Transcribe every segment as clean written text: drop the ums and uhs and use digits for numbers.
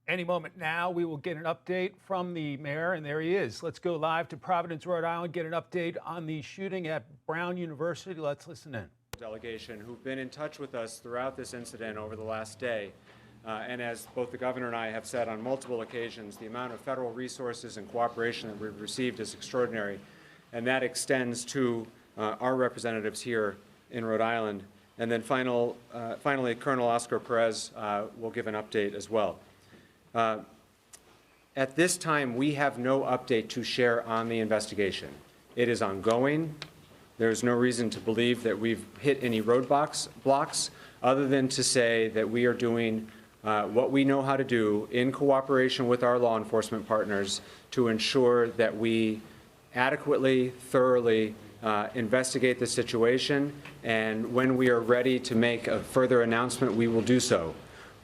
Any moment now, we will get an update from the mayor, and there he is. Let's go live to Providence, Rhode Island, get an update on the shooting at Brown University. Let's listen in. Delegation who've been in touch with us throughout this incident over the last day. And as both the governor and I have said on multiple occasions, the amount of federal resources and cooperation that we've received is extraordinary. And that extends to our representatives here in Rhode Island. And then finally, Colonel Oscar Perez will give an update as well. At this time, we have no update to share on the investigation. It is ongoing. There's no reason to believe that we've hit any roadblocks other than to say that we are doing what we know how to do in cooperation with our law enforcement partners to ensure that we adequately, thoroughly investigate the situation, and when we are ready to make a further announcement, we will do so.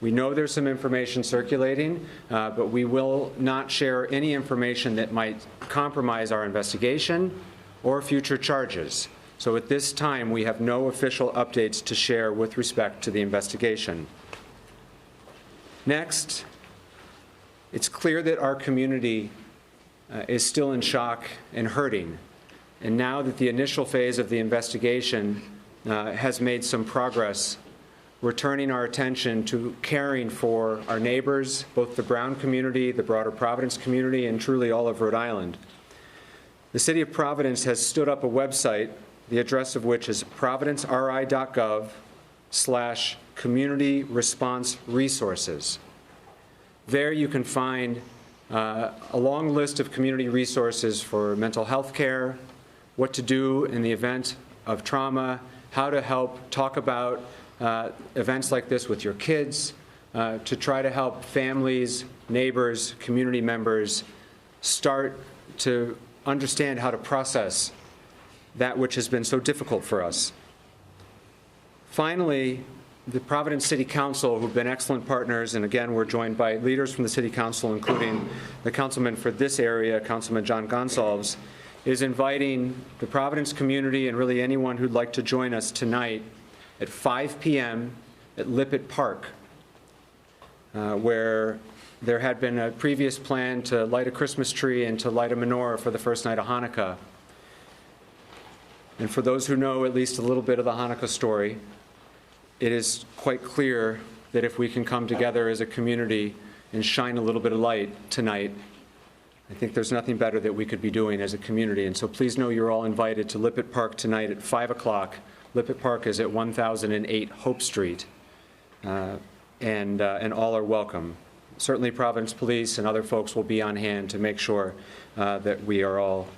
We know there's some information circulating, but we will not share any information that might compromise our investigation or future charges. So at this time, we have no official updates to share with respect to the investigation. Next, it's clear that our community is still in shock and hurting. And now that the initial phase of the investigation has made some progress, we're turning our attention to caring for our neighbors, both the Brown community, the broader Providence community, and truly all of Rhode Island. The City of Providence has stood up a website, the address of which is providenceri.gov/community response resources. There you can find a long list of community resources for mental health care, what to do in the event of trauma, how to help talk about events like this with your kids, to try to help families, neighbors, community members start to understand how to process that which has been so difficult for us. Finally, the Providence City Council, who've been excellent partners, and again, we're joined by leaders from the City Council, including the councilman for this area, Councilman John Gonsalves, is inviting the Providence community and really anyone who'd like to join us tonight at 5 p.m. at Lippitt Park, where there had been a previous plan to light a Christmas tree and to light a menorah for the first night of Hanukkah. And for those who know at least a little bit of the Hanukkah story, it is quite clear that if we can come together as a community and shine a little bit of light tonight, I think there's nothing better that we could be doing as a community. And so please know you're all invited to Lippitt Park tonight at 5 o'clock. Lippitt Park is at 1008 Hope Street, and all are welcome. Certainly Providence Police and other folks will be on hand to make sure that we are all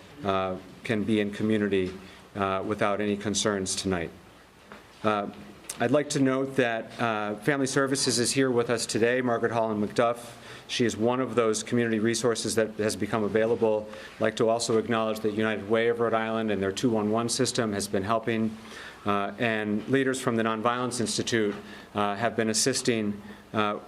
can be in community without any concerns tonight. I'd like to note that Family Services is here with us today, Margaret Holland McDuff. She is one of those community resources that has become available. I'd like to also acknowledge that United Way of Rhode Island and their 211 system has been helping. And leaders from the Nonviolence Institute have been assisting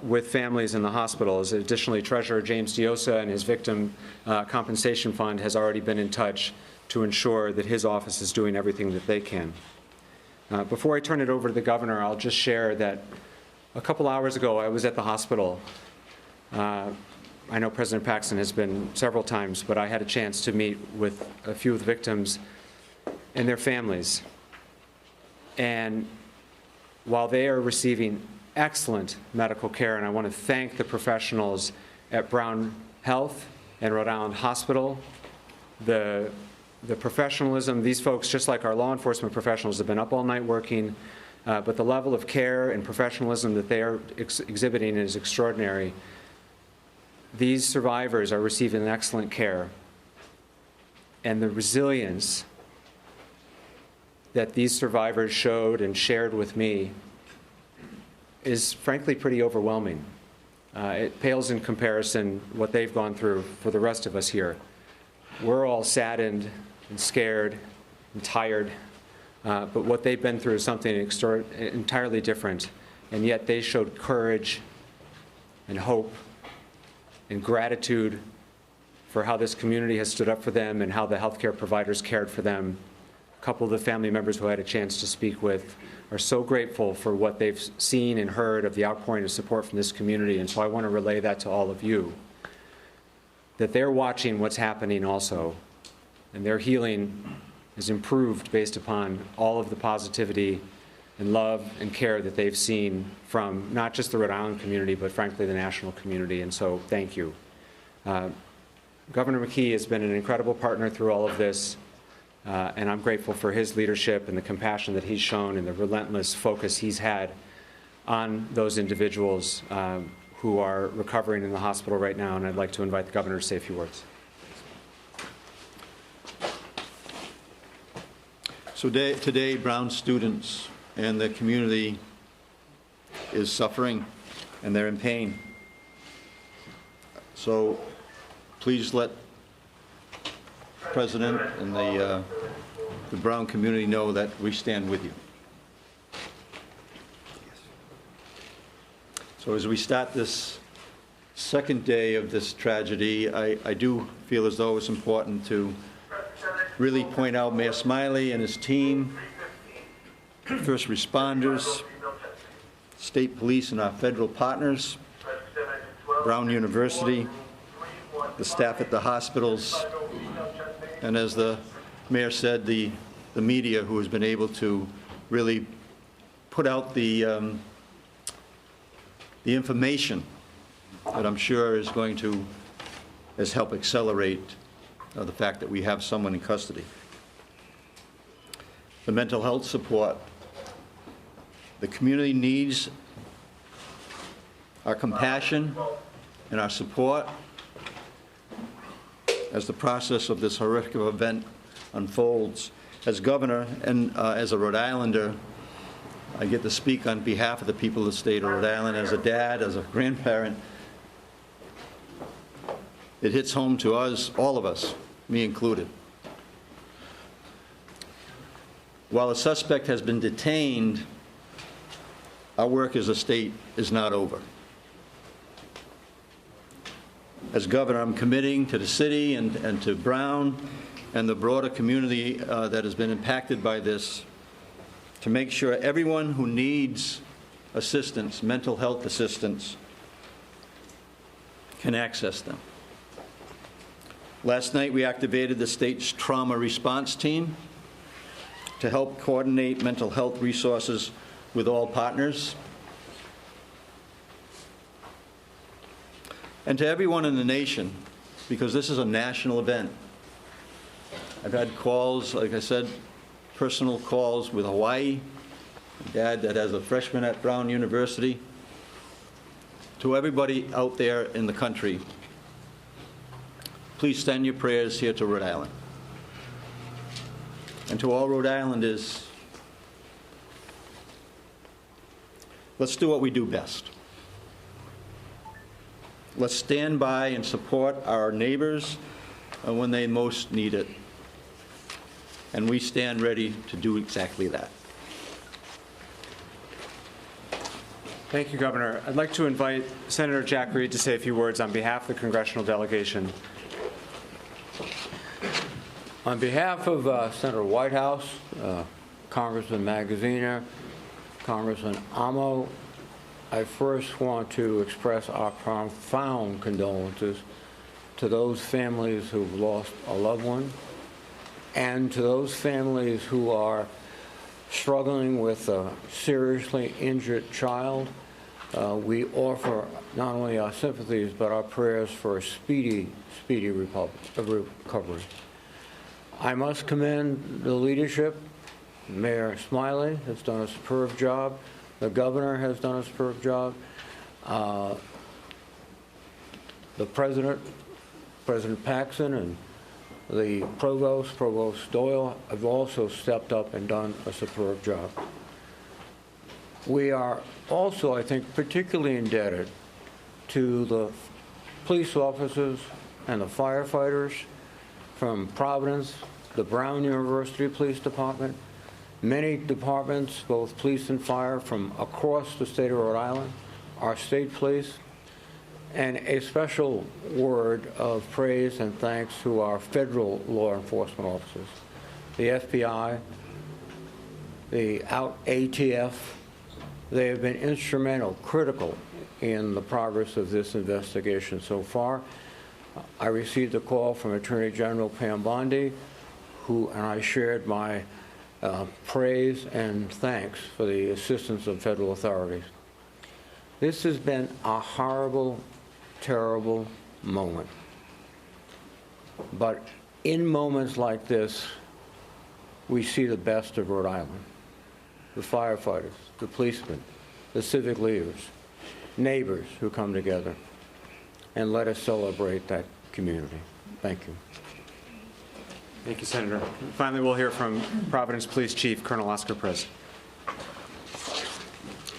with families in the hospitals. Additionally, Treasurer James Diosa and his Victim Compensation Fund has already been in touch to ensure that his office is doing everything that they can. Before I turn it over to the governor, I'll just share that a couple hours ago I was at the hospital. I know President Paxton has been several times, but I had a chance to meet with a few of the victims and their families. And while they are receiving excellent medical care, and I want to thank the professionals at Brown Health and Rhode Island Hospital, the professionalism, these folks, just like our law enforcement professionals, have been up all night working, but the level of care and professionalism that they are exhibiting is extraordinary. These survivors are receiving excellent care, and the resilience that these survivors showed and shared with me is frankly pretty overwhelming. It pales in comparison what they've gone through for the rest of us here. We're all saddened and scared and tired, but what they've been through is something entirely different, and yet they showed courage and hope and gratitude for how this community has stood up for them and how the healthcare providers cared for them couple of the family members who I had a chance to speak with are so grateful for what they've seen and heard of the outpouring of support from this community. And so I want to relay that to all of you, that they're watching what's happening also, and their healing is improved based upon all of the positivity and love and care that they've seen from not just the Rhode Island community, but frankly the national community. And so thank you. Governor McKee has been an incredible partner through all of this, and I'm grateful for his leadership and the compassion that he's shown and the relentless focus he's had on those individuals who are recovering in the hospital right now. And I'd like to invite the governor to say a few words. So today, Brown students and the community is suffering, and they're in pain. So please let the President and the Brown community know that we stand with you. So as we start this second day of this tragedy, I do feel as though it's important to really point out Mayor Smiley and his team, first responders, state police and our federal partners, Brown University, the staff at the hospitals, and as the mayor said, the media who has been able to really put out the information that I'm sure is going to help accelerate the fact that we have someone in custody. The mental health support. The community needs our compassion and our support as the process of this horrific event unfolds. As governor and as a Rhode Islander, I get to speak on behalf of the people of the state of Rhode Island. As a dad, as a grandparent, it hits home to us, all of us, me included. While a suspect has been detained, our work as a state is not over. As governor, I'm committing to the city and to Brown and the broader community that has been impacted by this to make sure everyone who needs assistance, mental health assistance, can access them. Last night, we activated the state's trauma response team to help coordinate mental health resources with all partners. And to everyone in the nation, because this is a national event. I've had calls, like I said, personal calls with Hawaii, a dad that has a freshman at Brown University. To everybody out there in the country, please send your prayers here to Rhode Island. And to all Rhode Islanders, let's do what we do best. Let's stand by and support our neighbors when they most need it. And we stand ready to do exactly that. Thank you, Governor. I'd like to invite Senator Jack Reed to say a few words on behalf of the congressional delegation. On behalf of Senator Whitehouse, Congressman Magaziner, Congressman Amo, I first want to express our profound condolences to those families who've lost a loved one and to those families who are struggling with a seriously injured child. We offer not only our sympathies but our prayers for a speedy recovery. I must commend the leadership. Mayor Smiley has done a superb job. The governor has done a superb job. The President Paxson, and the Provost Doyle, have also stepped up and done a superb job. We are also, I think, particularly indebted to the police officers and the firefighters from Providence, the Brown University Police Department, many departments, both police and fire, from across the state of Rhode Island, our state police, and a special word of praise and thanks to our federal law enforcement officers. the FBI, the ATF. They have been instrumental, critical in the progress of this investigation so far. I received a call from Attorney General Pam Bondi, and I shared my praise and thanks for the assistance of federal authorities. This has been a horrible, terrible moment. But in moments like this, we see the best of Rhode Island. The firefighters, the policemen, the civic leaders, neighbors who come together, and let us celebrate that community. Thank you. Thank you, Senator. Finally, we'll hear from Providence Police Chief Colonel Oscar Perez.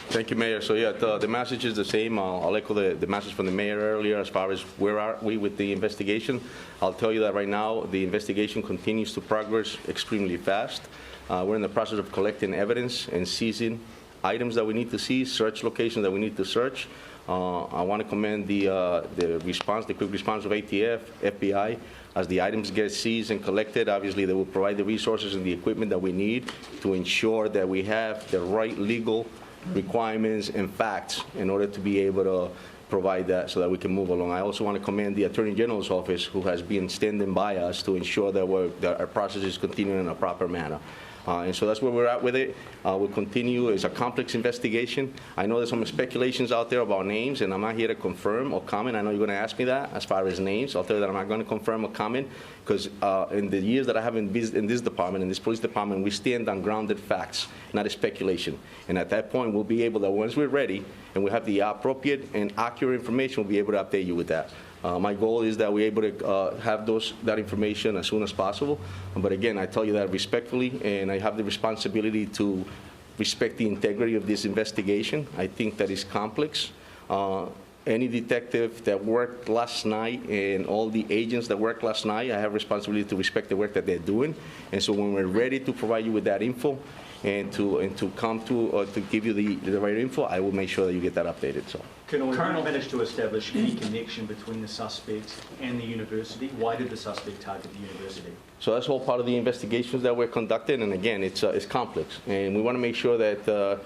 Thank you, Mayor. So yeah, the message is the same. I'll echo the message from the mayor earlier as far as where are we with the investigation. I'll tell you that right now the investigation continues to progress extremely fast. We're in the process of collecting evidence and seizing items that we need to seize, search locations that we need to search. I want to commend the quick response of ATF, FBI. As the items get seized and collected, obviously they will provide the resources and the equipment that we need to ensure that we have the right legal requirements and facts in order to be able to provide that so that we can move along. I also want to commend the Attorney General's office, who has been standing by us to ensure that our process is continuing in a proper manner. And so that's where we're at with it. We'll continue. It's a complex investigation. I know there's some speculations out there about names, and I'm not here to confirm or comment. I know you're going to ask me that as far as names. I'll tell you that I'm not going to confirm or comment, because in the years that I have in this department, in this police department, we stand on grounded facts, not a speculation. And at that point, we'll be able to, once we're ready and we have the appropriate and accurate information, we'll be able to update you with that. My goal is that we're able to have that information as soon as possible. But again, I tell you that respectfully, and I have the responsibility to respect the integrity of this investigation. I think that is complex. Any detective that worked last night and all the agents that worked last night, I have responsibility to respect the work that they're doing. And so when we're ready to provide you with that info and to come to give you the right info, I will make sure that you get that updated. So. Colonel, have you managed to establish any connection between the suspect and the university? Why did the suspect target the university? So that's all part of the investigations that we're conducting, and again, it's complex. And we want to make sure that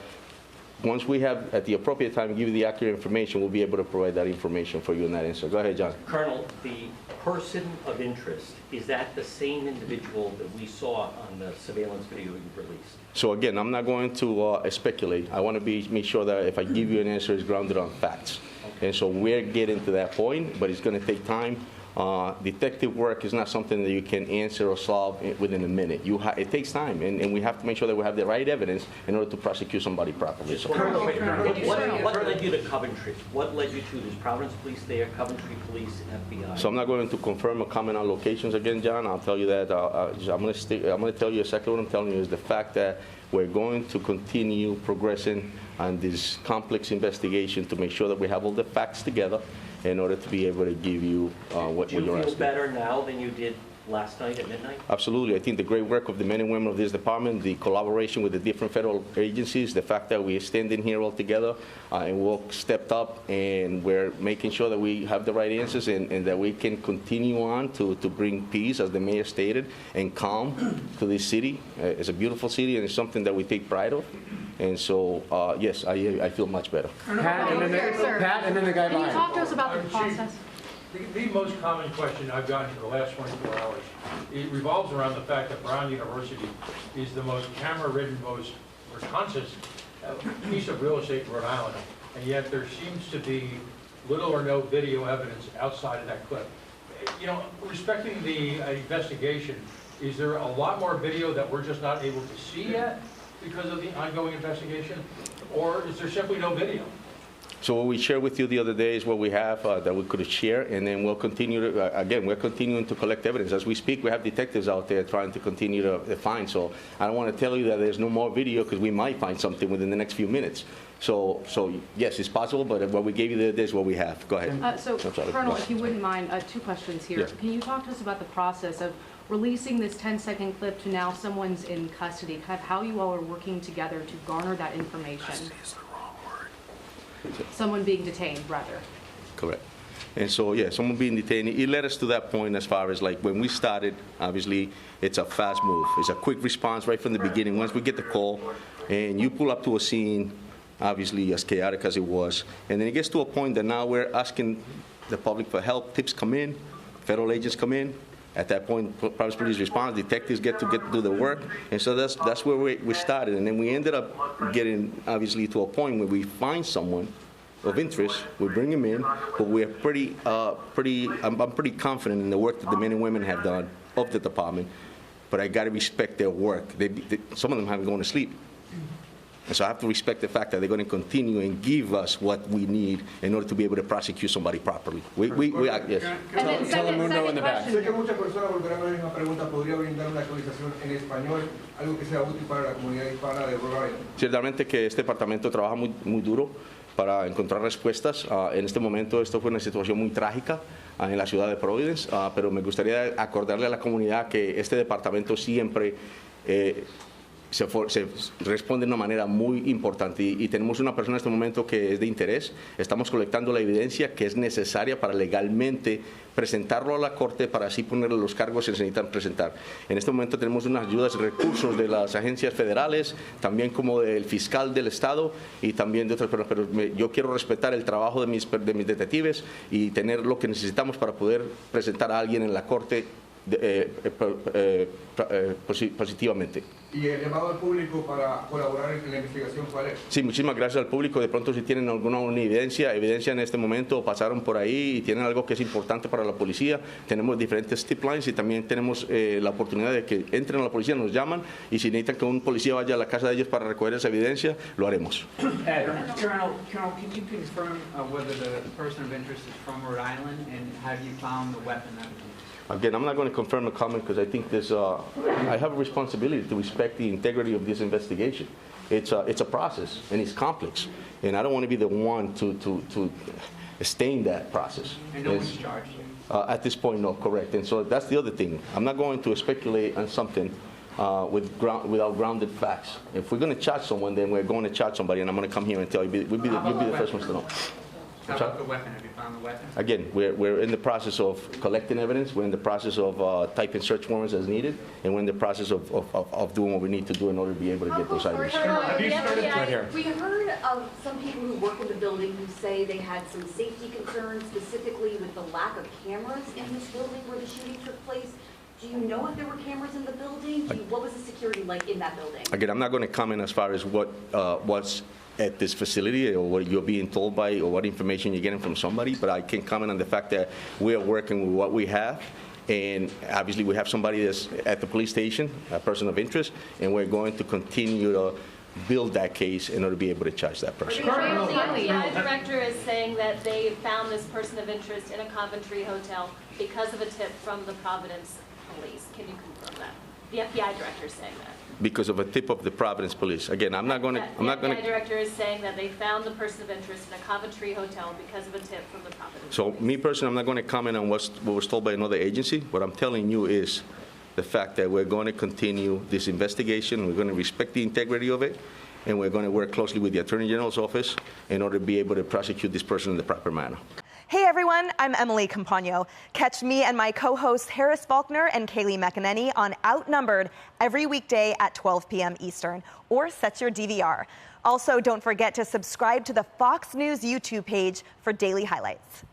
once we have, at the appropriate time, give you the accurate information, we'll be able to provide that information for you in that answer. Go ahead, John. Colonel, the person of interest, is that the same individual that we saw on the surveillance video you released? So again, I'm not going to speculate. I want to make sure that if I give you an answer, it's grounded on facts. Okay. And so we're getting to that point, but it's going to take time. Detective work is not something that you can answer or solve within a minute. It takes time, and we have to make sure that we have the right evidence in order to prosecute somebody properly. So. What led you to Coventry? What led you to? There's Providence Police there, Coventry Police, FBI. So I'm not going to confirm or comment on locations again, John. I'll tell you that. I'm going to tell you exactly what I'm telling you is the fact that we're going to continue progressing on this complex investigation to make sure that we have all the facts together in order to be able to give you what you're asking. Do you feel better now than you did last night at midnight? Absolutely. I think the great work of the men and women of this department, the collaboration with the different federal agencies, the fact that we are standing here all together and we stepped up and we're making sure that we have the right answers and that we can continue on to bring peace, as the mayor stated, and calm to this city. It's a beautiful city, and it's something that we take pride of. And so, yes, I feel much better. Pat, and then the guy Can you behind. talk to us about the process? The most common question I've gotten for the last 24 hours, it revolves around the fact that Brown University is the most camera-ridden, most conscious piece of real estate in Rhode Island, and yet there seems to be little or no video evidence outside of that clip. You know, respecting the investigation, is there a lot more video that we're just not able to see yet because of the ongoing investigation, or is there simply no video? So what we shared with you the other day is what we have that we could share, and then we'll continue to, again, we're continuing to collect evidence. As we speak, we have detectives out there trying to continue to find. So I don't want to tell you that there's no more video, because we might find something within the next few minutes. So yes, it's possible, but what we gave you the other day is what we have. Go ahead. So, Colonel, if you wouldn't mind, 2 questions here. Yes. Can you talk to us about the process of releasing this 10-second clip to now someone's in custody, kind of how you all are working together to garner that information? Custody is the wrong word. Someone being detained, rather. Correct. And so, yeah, someone being detained, it led us to that point as far as like when we started, obviously, it's a fast move. It's a quick response right from the beginning. Once we get the call and you pull up to a scene, obviously as chaotic as it was, and then it gets to a point that now we're asking the public for help, tips come in, federal agents come in. At that point, Providence Police responds, detectives get to do the work, and so that's where we started. And then we ended up getting, obviously, to a point where we find someone of interest, we bring them in, but we're I'm pretty confident in the work that the men and women have done of the department, but I got to respect their work. Some of them haven't gone to sleep. And so I have to respect the fact that they're going to continue and give us what we need in order to be able to prosecute somebody properly. Yes. And then second question. Sé que muchas personas volverán a la misma pregunta. ¿Podría brindar una actualización en español, algo que sea útil para la comunidad hispana de Rhode Island? Ciertamente que este departamento trabaja muy duro para encontrar respuestas. En este momento esto fue una situación muy trágica en la ciudad de Providence, pero me gustaría acordarle a la comunidad que este departamento siempre se responde de una manera muy importante y tenemos una persona en este momento que es de interés. Estamos colectando la evidencia que es necesaria para legalmente presentarlo a la corte para así ponerle los cargos que se necesitan presentar. En este momento tenemos unas ayudas y recursos de las agencias federales, también como del fiscal del estado y también de otras personas, pero yo quiero respetar el trabajo de mis detectives y tener lo que necesitamos para poder presentar a alguien en la corte positivamente. ¿Y el llamado al público para colaborar en la investigación cuál es? Sí, muchísimas gracias al público. De pronto si tienen alguna evidencia en este momento, pasaron por ahí y tienen algo que es importante para la policía, tenemos diferentes tip lines y también tenemos la oportunidad de que entren a la policía, nos llaman y si necesitan que un policía vaya a la casa de ellos para recoger esa evidencia, lo haremos. Colonel, can you confirm whether the person of interest is from Rhode Island and have you found the weapon evidence? Again, I'm not going to confirm a comment because I think I have a responsibility to respect the integrity of this investigation. It's a process and it's complex, and I don't want to be the one to stain that process. And no one's charged you? At this point, no, correct. And so that's the other thing. I'm not going to speculate on something without grounded facts. If we're going to charge someone, then we're going to charge somebody, and I'm going to come here and tell you. You'll be the first ones to know. How about the weapon? Have you found the weapon? Again, we're in the process of collecting evidence. We're in the process of typing search warrants as needed, and we're in the process of doing what we need to do in order to be able to get those items. We heard of some people who work in the building who say they had some safety concerns, specifically with the lack of cameras in this building where the shooting took place. Do you know if there were cameras in the building? What was the security like in that building? Again, I'm not going to comment as far as what's at this facility or what you're being told by or what information you're getting from somebody, but I can comment on the fact that we are working with what we have. And obviously we have somebody that's at the police station, a person of interest, and we're going to continue to build that case in order to be able to charge that person. The FBI director is saying that they found this person of interest in a Coventry hotel because of a tip from the Providence police. Can you confirm that? The FBI director is saying that. Because of a tip of the Providence police. Again, I'm not going to. The FBI director is saying that they found the person of interest in a Coventry hotel because of a tip from the Providence. So me personally, I'm not going to comment on what was told by another agency. What I'm telling you is the fact that we're going to continue this investigation. We're going to respect the integrity of it, and we're going to work closely with the Attorney General's office in order to be able to prosecute this person in the proper manner. Hey everyone, I'm Emily Campagno. Catch me and my co-hosts Harris Faulkner and Kaylee McEnany on Outnumbered every weekday at 12 p.m. Eastern, or set your DVR. Also, don't forget to subscribe to the Fox News YouTube page for daily highlights.